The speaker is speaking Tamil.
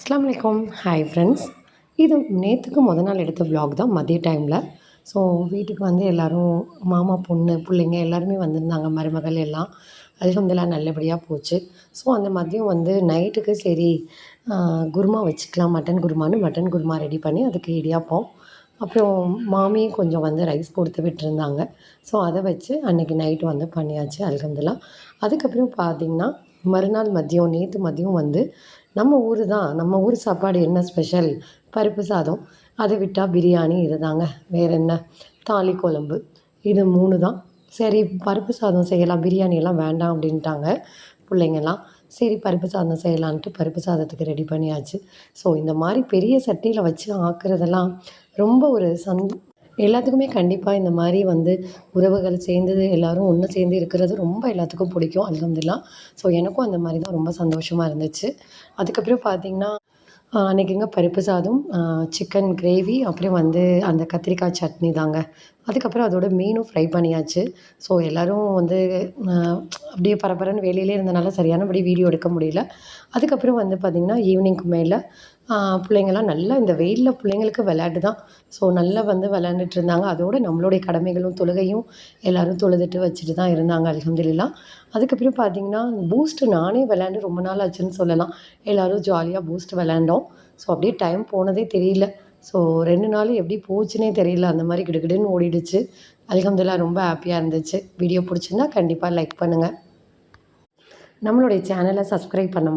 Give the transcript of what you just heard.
அஸ்ஸலாமு அலைக்கும். Hi friends. இது நேற்றுக்கு நாள் எடுத்த விலாக் தான் மதிய டைமில். ஸோ வீட்டுக்கு வந்து எல்லோரும் மாமா பொண்ணு பிள்ளைங்க எல்லாருமே வந்திருந்தாங்க, மருமகள் எல்லாம். அல்ஹம்துலில்லாஹ் நல்லபடியாக போச்சு. ஸோ அந்த மதியம் வந்து நைட்டுக்கு சரி குருமா வச்சுக்கலாம், மட்டன் குருமான்னு மட்டன் குருமா ரெடி பண்ணி அதுக்கு இடியாப்பம், அப்புறம் மாமியும் கொஞ்சம் வந்து ரைஸ் கொடுத்து விட்டுருந்தாங்க. ஸோ அதை வச்சு அன்றைக்கி நைட்டு வந்து பண்ணியாச்சு அல்ஹம்துலில்லாஹ். அதுக்கப்புறம் பார்த்திங்கன்னா மறுநாள் மதியம் நேற்று மதியம் வந்து நம்ம ஊர் தான், நம்ம ஊர் சாப்பாடு என்ன ஸ்பெஷல், பருப்பு சாதம், அதை விட்டால் பிரியாணி இதுதாங்க. வேறு என்ன, தாலி குழம்பு, இது 3 தான். சரி பருப்பு சாதம் செய்யலாம், பிரியாணியெல்லாம் வேண்டாம் அப்படின்ட்டாங்க பிள்ளைங்கலாம். சரி பருப்பு சாதம் செய்யலான்ட்டு பருப்பு சாதத்துக்கு ரெடி பண்ணியாச்சு. ஸோ இந்த மாதிரி பெரிய சட்டியில் வச்சு ஆக்குறதெல்லாம் ரொம்ப ஒரு எல்லாத்துக்குமே கண்டிப்பாக இந்த மாதிரி வந்து உறவுகள் சேர்ந்து எல்லோரும் ஒன்று சேர்ந்து இருக்கிறது ரொம்ப எல்லாத்துக்கும் பிடிக்கும் அல்ஹம்துலில்லாஹ். ஸோ எனக்கும் அந்த மாதிரி தான் ரொம்ப சந்தோஷமாக இருந்துச்சு. அதுக்கப்புறம் பார்த்திங்கன்னா அன்றைக்கிங்க பருப்பு சாதம், சிக்கன் கிரேவி, அப்புறம் வந்து அந்த கத்திரிக்காய் சட்னி தாங்க. அதுக்கப்புறம் அதோட மீனும் ஃப்ரை பண்ணியாச்சு. ஸோ எல்லோரும் வந்து அப்படியே பரபரன்னு வேலையிலே இருந்தனால சரியானபடி வீடியோ எடுக்க முடியல. அதுக்கப்புறம் வந்து பார்த்திங்கன்னா ஈவினிங்க்கு மேலே பிள்ளைங்கள்லாம் நல்லா இந்த வெயிலில் பிள்ளைங்களுக்கு விளையாட்டு தான். ஸோ நல்லா வந்து விளையாண்டுட்டு இருந்தாங்க. அதோடு நம்மளுடைய கடமைகளும் தொழுகையும் எல்லோரும் தொழுதுட்டு வச்சுட்டு தான் இருந்தாங்க அல்ஹம்துலில்லாஹ். அதுக்கப்புறம் பார்த்திங்கன்னா பூஸ்ட்டு நானே விளையாண்டு ரொம்ப நாள் ஆச்சுன்னு சொல்லலாம். எல்லோரும் ஜாலியாக பூஸ்ட் விளையாண்டோம். ஸோ அப்படியே டைம் போனதே தெரியல. ஸோ 2 நாள் எப்படி போச்சுன்னே தெரியல. அந்த மாதிரி கிடுகிடுன்னு ஓடிடுச்சு. அல்ஹம்துலில்லாஹ் ரொம்ப ஹாப்பியாக இருந்துச்சு. வீடியோ பிடிச்சிருந்தா கண்டிப்பாக லைக் பண்ணுங்கள். நம்மளுடைய சேனலை சப்ஸ்கிரைப் பண்ண